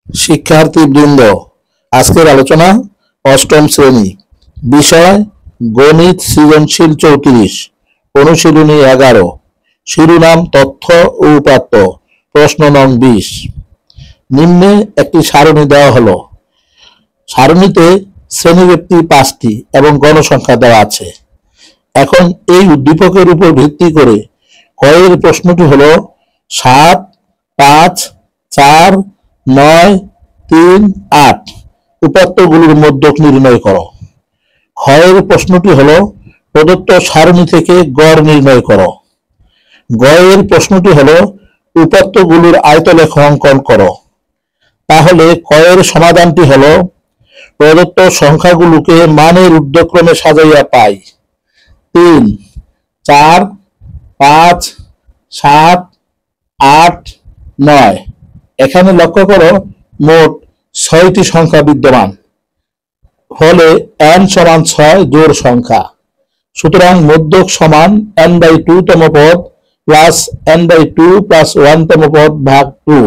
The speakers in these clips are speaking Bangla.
শিক্ষার্থীবৃন্দ, আজকের আলোচনা অষ্টম শ্রেণী, বিষয় গণিত সৃজনশীল 34, অনুশীলনী 11, শিরোনাম তথ্য ও উপাত্ত, প্রশ্ন নং 20। নিম্নে একটি সারণী দেওয়া হলো। সারণীতে শ্রেণীব্যক্তি 5টি এবং গণসংখ্যা দেওয়া আছে। এখন এই উদ্দীপকের উপর ভিত্তি করে কয়ের প্রশ্নটি হলো 7, 5, 4, 9, 3, 8 উপাত্তগুলোর মধ্যক নির্ণয় করো। ক্ষয়ের প্রশ্নটি হলো প্রদত্ত সারণী থেকে গড় নির্ণয় করো। গয়ের প্রশ্নটি হলো উপাত্তগুলোর আয়তলেখ অঙ্কন করো। তাহলে কয়ের সমাধানটি হলো প্রদত্ত সংখ্যাগুলোকে মানের ঊর্ধ্বক্রমে সাজাইয়া পাই 3, 4, 5, 7, 8, 9। এখানে লক্ষ্য করো মোট 6টি সংখ্যা বিদ্যমান, ফলে n সমান 6 জোড় সংখ্যা। সুতরাং মধ্যক সমান n/2 তম পদ প্লাস n/2 প্লাস 1 তম পদ ভাগ 2।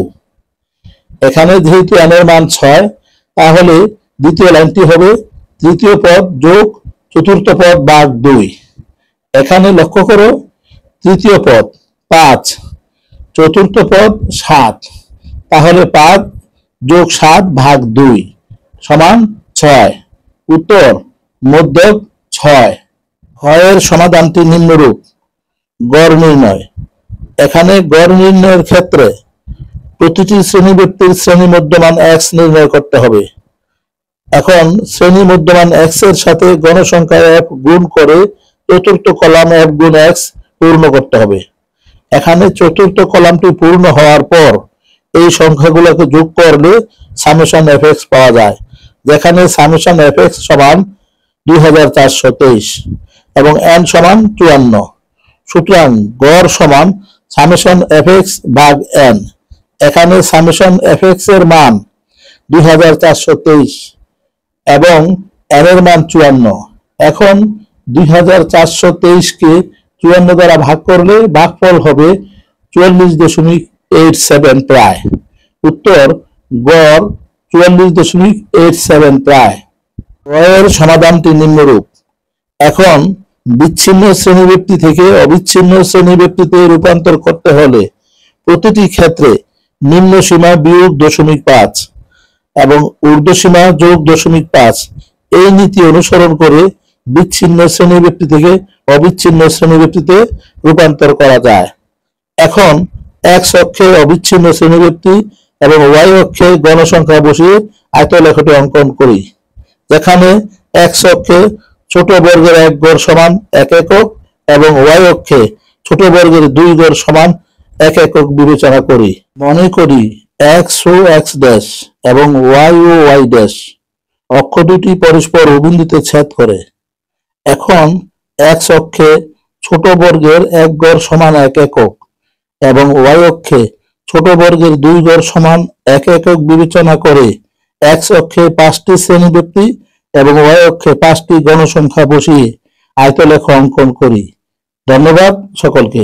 এখানে যেহেতু n এর মান 6, তাহলে দ্বিতীয় লাইনটি হবে তৃতীয় পদ যোগ চতুর্থ পদ ভাগ 2। এখানে লক্ষ্য করো তৃতীয় পদ 5, চতুর্থ পদ 7, তাহলে 5 যোগ 7 ভাগ 2 সমান 6। উত্তর মধ্যক 6। ক্ষয়ের সমাধানটি নিম্নরূপ। গড় নির্ণয়। এখানে গড় নির্ণয়ের ক্ষেত্রে প্রতিটি শ্রেণীব্যক্তির শ্রেণী মধ্যমান x নির্ণয় করতে হবে। এখন শ্রেণী মধ্যমান x এর সাথে গণসংখ্যা f গুণ করে চতুর্থ কলাম f গুণ x পূর্ণ করতে হবে। এখানে চতুর্থ কলামটি পূর্ণ হওয়ার পর এই সংখ্যাগুলোকে যোগ করলে সামেশন fx পাওয়া যায়, যেখানে সামেশন fx সমান 2423 এবং n সমান 54। সুতরাং গড় সমান সামেশন fx ভাগ n। এখানে সামেশন fx এর মান 2423 এবং n এর মান 54। এখন 2423 কে 54 দ্বারা ভাগ করলে ভাগফল হবে 44.87 প্রায়। উত্তর গড় 44.87 প্রায়। গড়ের সমাধানটি নিম্নরূপ। এখন বিচ্ছিন্ন শ্রেণীব্যক্তি থেকে অবিচ্ছিন্ন শ্রেণীব্যক্তিতে রূপান্তর করতে হলে প্রতিটি ক্ষেত্রে নিম্ন সীমা বিয়োগ 0.5 এবং ঊর্ধ্ব সীমা যোগ 0.5 এই নীতি অনুসরণ করে বিচ্ছিন্ন শ্রেণীব্যক্তি থেকে অবিচ্ছিন্ন শ্রেণীব্যক্তিতে রূপান্তর করা যায়। এখন x অক্ষে অবিচ্ছিন্ন শ্রেণীব্যক্তি এবং y অক্ষে গণসংখ্যা বসিয়ে আয়তলেখটি অঙ্কন করি, যেখানে x অক্ষে ছোট বর্গের 1 গড় সমান 1 একক এবং y অক্ষে ছোট বর্গের 2 গড় সমান 1 একক বিবেচনা করি। মনে করি x ও x ড্যাশ এবং y ও y ড্যাশ অক্ষ দুটি পরস্পর অবিন্দুতে ছেদ করে। এখন x অক্ষে ছোট বর্গের 1 গড় সমান 1 একক এবং y অক্ষে ছোট বর্গের 2 গড় সমান 1 একক বিবেচনা করে x অক্ষে 5টি শ্রেণীব্যক্তি এবং y অক্ষে 5টি গণসংখ্যা বসিয়ে আয়তলেখ অঙ্কন করি। ধন্যবাদ সকলকে।